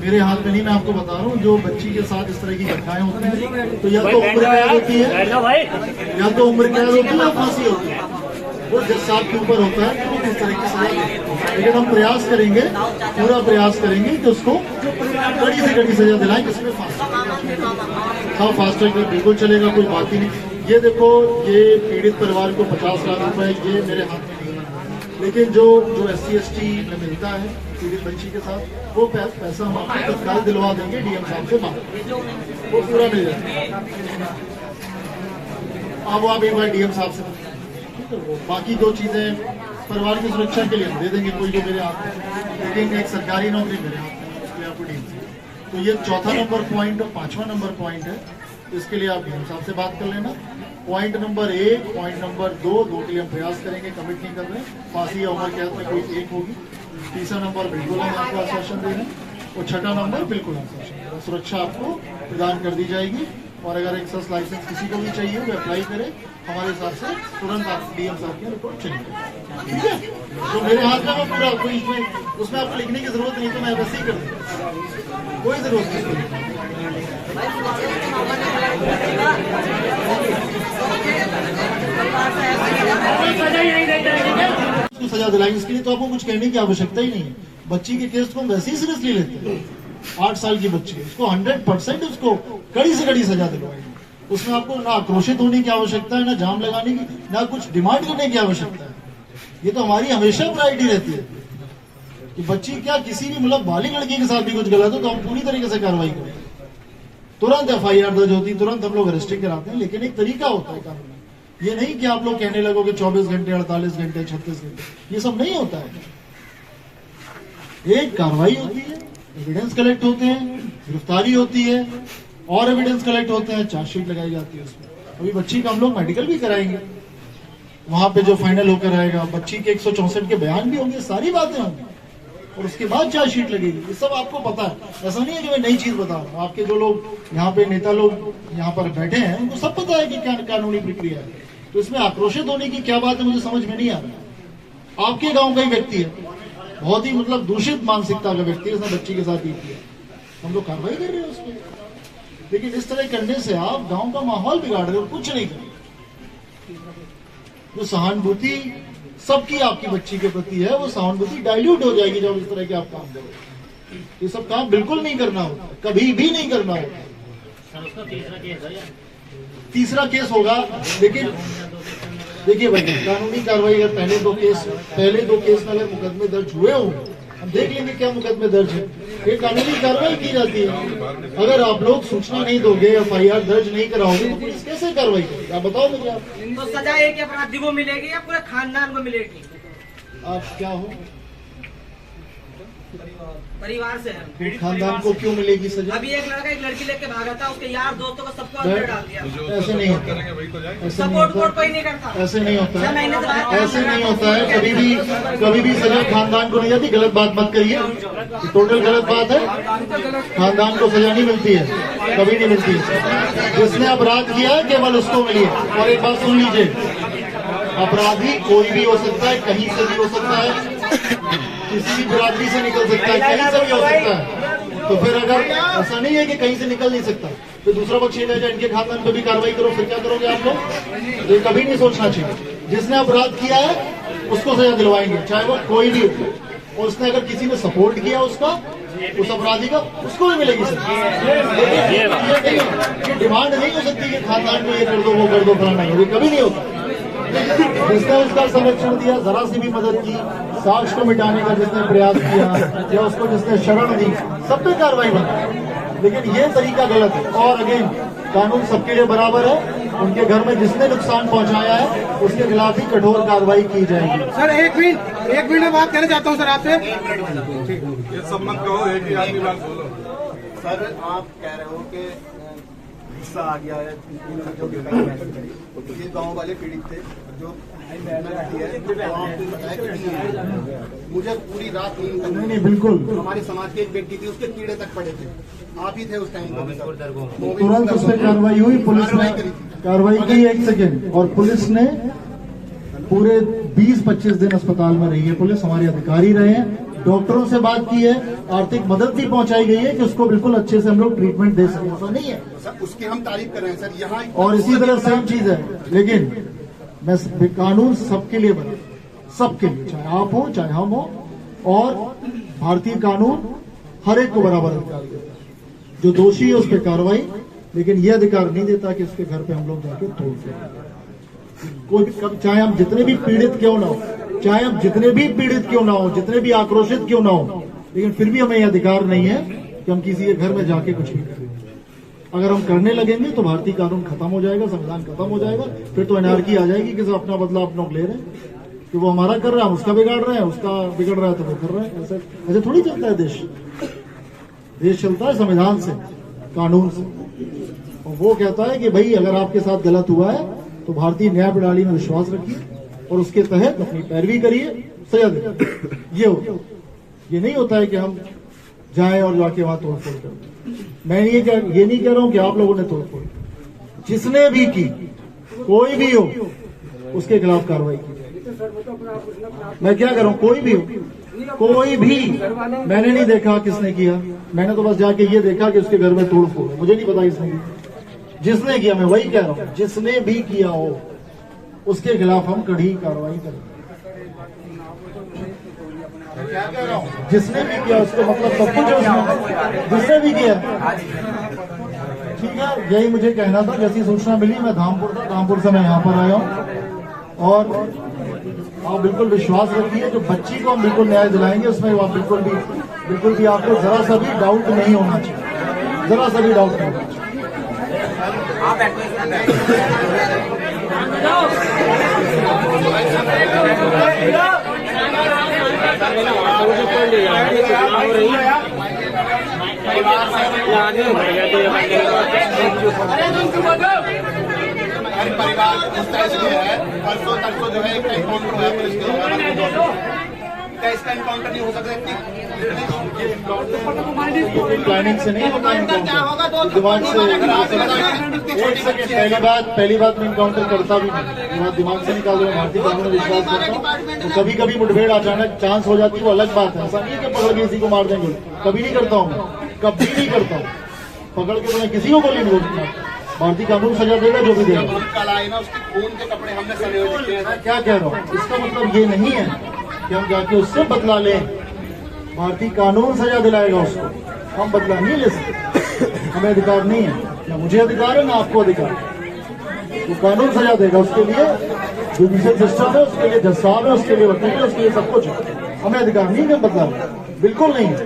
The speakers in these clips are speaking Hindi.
मेरे हाथ में नहीं, मैं आपको बता रहा हूँ, जो बच्ची के साथ इस तरह की घटनाएं होती हैं तो या तो उम्र कैद होती है, या तो उम्र कैद होती है या फांसी होती है। वो जज साहब के ऊपर होता है कि वो किस तरह की सजा, लेकिन हम प्रयास करेंगे, पूरा प्रयास करेंगे कि उसको कड़ी से कड़ी सजा दिलाएं, जिसमें फास्ट, हाँ फास्ट ट्रैक बिल्कुल चलेगा, कोई बात ही नहीं। ये देखो, ये पीड़ित परिवार को 50 लाख रुपए ये मेरे हाथ में नहीं है, लेकिन जो SC/ST में मिलता है पीड़ित बच्ची के साथ, वो पैसा हम आपको तत्काल दिलवा देंगे DM साहब से बात, वो पूरा मिल जाएगा। अब आप एक बार DM साहब से, बाकी दो चीजें परिवार की सुरक्षा के लिए हम दे देंगे, कोई जो मेरे हाथ में, लेकिन एक सरकारी नौकरी मेरे हाथ में, उसके लिए आपको DM से। तो ये चौथा नंबर पॉइंट और 5वां नंबर पॉइंट है, इसके लिए आप DM साहब से बात कर लेना। पॉइंट नंबर 1, पॉइंट नंबर 2 के लिए हम प्रयास करेंगे, कमिट नहीं कर रहे, फांसी या उम्र कैद में कोई एक होगी। तीसरा नंबर बिल्कुल हम आपको आश्वासन दे रहे हैं, और छठा नंबर बिल्कुल आश्वासन, सुरक्षा आपको प्रदान कर दी जाएगी। और अगर एक्साइज लाइसेंस किसी को भी चाहिए वो अप्लाई करे, हमारे हिसाब से तुरंत आप DM साहब की रिपोर्ट चलेगी, ठीक है। तो मेरे हाथ में पूरा, कोई उसमें आपको लिखने की जरूरत नहीं, तो मैं वैसे ही कर दूँ, कोई जरूरत नहीं। सजा दिलाएंगे, इसके लिए तो आपको कुछ कहने की आवश्यकता ही नहीं है। बच्ची के केस को हम वैसे ही सीरियसली लेते हैं, 8 साल की बच्ची है, उसको 100% उसको कड़ी से कड़ी सजा दिलवाएंगे। उसमें आपको ना आक्रोशित होने की आवश्यकता है, ना जाम लगाने की, ना कुछ डिमांड करने की आवश्यकता है। ये तो हमारी हमेशा प्रायोरिटी रहती है कि बच्ची क्या, किसी भी मतलब बालिग लड़की के साथ भी कुछ गलत हो तो हम पूरी तरीके से कार्रवाई करें, तुरंत FIR दर्ज होती, तुरंत हम लोग अरेस्टिंग कराते हैं। लेकिन एक तरीका होता है कानून, ये नहीं कि आप लोग कहने लगोगे 24 घंटे, 48 घंटे, 36 घंटे, ये सब नहीं होता है। एक कार्रवाई होती है, एविडेंस कलेक्ट होते हैं, गिरफ्तारी होती है, और एविडेंस कलेक्ट होते हैं, चार्जशीट लगाई जाती है उसमें। अभी बच्ची का हम लोग मेडिकल भी कराएंगे, वहां पे जो फाइनल होकर आएगा, बच्ची के 164 के बयान भी होंगे, सारी बातें होंगी, और उसके बाद चार्जशीट लगेगी। ये सब आपको पता है, ऐसा नहीं है कि मैं नई चीज बता रहा हूँ। आपके जो लोग यहाँ पे नेता लोग यहाँ पर बैठे हैं, उनको सब पता है कि क्या कानूनी प्रक्रिया है। तो इसमें आक्रोशित होने की क्या बात है, मुझे समझ में नहीं आ रहा। आपके गांव का ही व्यक्ति है, बहुत ही मतलब दूषित मानसिकता का व्यक्ति है, उसने बच्ची के साथ ही किया, हम लोग कार्रवाई कर रहे हैं उस पर। लेकिन इस तरह करने से आप गांव का माहौल बिगाड़ रहे हो, कुछ नहीं कर रहे। जो सहानुभूति सबकी आपकी बच्ची के प्रति है, वो सहानुभूति डाइल्यूट हो जाएगी जब इस तरह के आप काम करोगे। ये सब काम बिल्कुल नहीं करना होता, कभी भी नहीं करना होता। तीसरा केस होगा, लेकिन देखिए भाई, कानूनी कार्रवाई अगर पहले दो केस में अगर मुकदमे दर्ज हुए हो, हम देख लेंगे क्या मुकदमे दर्ज है, ये कानूनी कार्रवाई की जाती है। अगर आप लोग सूचना नहीं दोगे, FIR दर्ज नहीं कराओगे, तो पुलिस कैसे कार्रवाई करेगी, आप बताओ मुझे। आप तो सजा एक अपराधी को मिलेगी या पूरे खानदान को मिलेगी? आप क्या हो, परिवार से है, खानदान को क्यों मिलेगी सजा? अभी एक लड़का एक लड़की लेके भागा था, उसके यार दोस्तों को सबको अंदर डाल दिया। ऐसे नहीं होता, सपोर्ट कोड कोई नहीं करता, ऐसे नहीं होता है, ऐसे नहीं होता है। कभी भी सजा खानदान को नहीं जाती। गलत बात मत करिए, टोटल गलत बात है। खानदान को सजा नहीं मिलती है, कभी नहीं मिलती है। जिसने अपराध किया है केवल उसको मिली है। और एक बात सुन लीजिए, अपराधी कोई भी हो सकता है, कहीं से भी हो सकता है, किसी भी बिरादरी से निकल सकता है, कहीं से भी हो सकता है। तो फिर अगर ऐसा नहीं है कि कहीं से निकल नहीं सकता, तो दूसरा पक्ष ये कहेगा इनके खानदान पे भी कार्रवाई करो, फिर क्या करोगे आप लोग? ये कभी नहीं सोचना चाहिए। जिसने अपराध किया है उसको सजा दिलवाएंगे, चाहे वो कोई भी हो। और उसने अगर किसी ने सपोर्ट किया उसका, उस अपराधी का, उसको भी मिलेगी सजा। ये डिमांड नहीं हो सकती कि खानदान को ये कर दो, वो कर दो, फलाना नहीं, कभी नहीं होता। जिसने उसका संरक्षण दिया, जरा सी भी मदद की, साक्ष्य को मिटाने का जिसने प्रयास किया, या उसको जिसने शरण दी, सब पे कार्रवाई बनी। लेकिन ये तरीका गलत है। और अगेन, कानून सबके लिए बराबर है। उनके घर में जिसने नुकसान पहुंचाया है उसके खिलाफ ही कठोर कार्रवाई की जाएगी। सर एक मिनट में बात कहना चाहता हूं सर आपसे। ये सब मत कहो, एक ही आदमी बात बोलो। सर आप कह रहे हो कि हिस्सा आ गया है, ये गांव वाले पीड़ित थे जो मुझे पूरी रात नींद नहीं बिल्कुल, हमारे समाज की एक बेटी थी, उसके कीड़े तक पड़े थे, आप ही थे उस टाइम पर। तुरंत उस पर कार्रवाई हुई, पुलिस ने कार्रवाई की 1 सेकेंड, और पुलिस ने पूरे 20-25 दिन अस्पताल में रही है। पुलिस, हमारे अधिकारी रहे हैं, डॉक्टरों से बात की है, आर्थिक मदद भी पहुंचाई गई है कि उसको बिल्कुल अच्छे से हम लोग ट्रीटमेंट दे सकें, ऐसा नहीं है। सर उसकी हम तारीफ कर रहे हैं सर, यहाँ और इसी तरह सेम चीज है, लेकिन मैं कानून सबके लिए बना, सबके लिए, चाहे आप हो चाहे हम हो, और भारतीय कानून हर एक को बराबर अधिकार देता है। जो दोषी है उस पर कार्रवाई, लेकिन यह अधिकार नहीं देता कि उसके घर पे हम लोग जाके तोड़ फोड़। कोई भी, चाहे हम जितने भी पीड़ित क्यों ना हो, चाहे हम जितने भी पीड़ित क्यों ना हो, जितने भी आक्रोशित क्यों ना हो, लेकिन फिर भी हमें यह अधिकार नहीं है कि हम किसी के घर में जाके कुछ भी करें। अगर हम करने लगेंगे तो भारतीय कानून खत्म हो जाएगा, संविधान खत्म हो जाएगा, फिर तो एनआरकी आ जाएगी कि सब अपना बदला अपना ले रहे हैं, कि वो हमारा कर रहा है, उसका बिगाड़ रहे हैं, उसका बिगड़ रहा है तो वो कर रहे हैं। ऐसे थोड़ी चलता है देश। देश चलता है संविधान से, कानून से। और वो कहता है कि भाई अगर आपके साथ गलत हुआ है तो भारतीय न्याय प्रणाली में विश्वास रखिए और उसके तहत अपनी पैरवी करिए, सजा दे। ये नहीं होता है कि हम जाएं और जाके वहां तोड़फोड़ करें। मैं ये नहीं कह रहा हूं कि आप लोगों ने तोड़फोड़, जिसने भी की, कोई भी हो, उसके खिलाफ कार्रवाई की। मैं क्या कर रहा हूं, कोई भी हो, कोई भी, मैंने नहीं देखा किसने किया, मैंने तो बस जाके ये देखा कि उसके घर में तोड़फोड़, मुझे नहीं पता किसने किया। जिसने किया, मैं वही कह रहा हूं, जिसने भी किया हो उसके खिलाफ हम कड़ी कार्रवाई करेंगे। क्या कह रहा हूं, जिसने भी किया उसको मतलब सब कुछ है उसमें, जिसने भी किया, ठीक है। यही मुझे कहना था। जैसी सूचना मिली, मैं धामपुर था, धामपुर से मैं यहाँ पर आया हूँ, और आप बिल्कुल विश्वास रखिए, जो बच्ची को हम बिल्कुल न्याय दिलाएंगे, उसमें आप बिल्कुल भी आपको जरा सा भी डाउट नहीं होना चाहिए, जरा सा भी डाउट नहीं होना चाहिए। परिवार है, परसों तरसों जो है एक एनकाउंटर हुआ पुलिस के, क्या इसका एनकाउंटर नहीं हो सकता? प्लानिंग से नहीं होता, दिमाग से। एक सेकंड, पहली बात मैं इनकाउंटर करता भी नहीं, दिमाग से निकाल दूंगा, भारतीय कानून में विश्वास करता हूँ। तो कभी कभी मुठभेड़ अचानक चांस हो जाती है, वो अलग बात है। ऐसा नहीं है कि पकड़ के किसी को मार देंगे, कभी नहीं करता हूँ, कभी नहीं करता हूँ। पकड़ के तो मैं किसी को गोली नहीं बोलता। भारतीय कानून सजा देगा जो भी देगा। उसके खून के कपड़े हमने सने हुए दिखे हैं। मैं क्या कह रहा हूँ, इसका मतलब ये नहीं है कि हम जाके उससे बदला लें। भारतीय कानून सजा दिलाएगा उसको, हम बदला नहीं ले सकते, हमें अधिकार नहीं है, ना मुझे अधिकार है ना आपको अधिकार है। तो कानून सजा देगा, उसके लिए जुडिशियल सिस्टम है, उसके लिए जज साहब है, उसके लिए वकील है, उसके लिए सब कुछ है। हमें अधिकार नहीं है बदला, बिल्कुल नहीं है।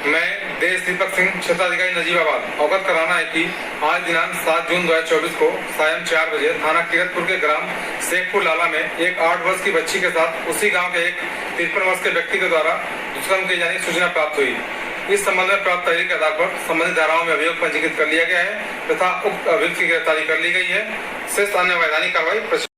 मैं देश दीपक सिंह, क्षेत्राधिकारी नजीबाबाद, अवगत कराना है कि आज दिनांक 7 जून 2024 को सायं 4 बजे थाना किरतपुर के ग्राम शेखपुर लाला में एक 8 वर्ष की बच्ची के साथ उसी गांव के एक 53 वर्ष के व्यक्ति के द्वारा दुष्कर्म किए जाने की सूचना प्राप्त हुई। इस संबंध में प्राप्त तहरीर के आधार पर संबंधित धाराओं में अभियोग पंजीकृत कर लिया गया है तथा उक्त अभियुक्त की गिरफ्तारी कर ली गई है। शेष अन्य वैधानिक कार्रवाई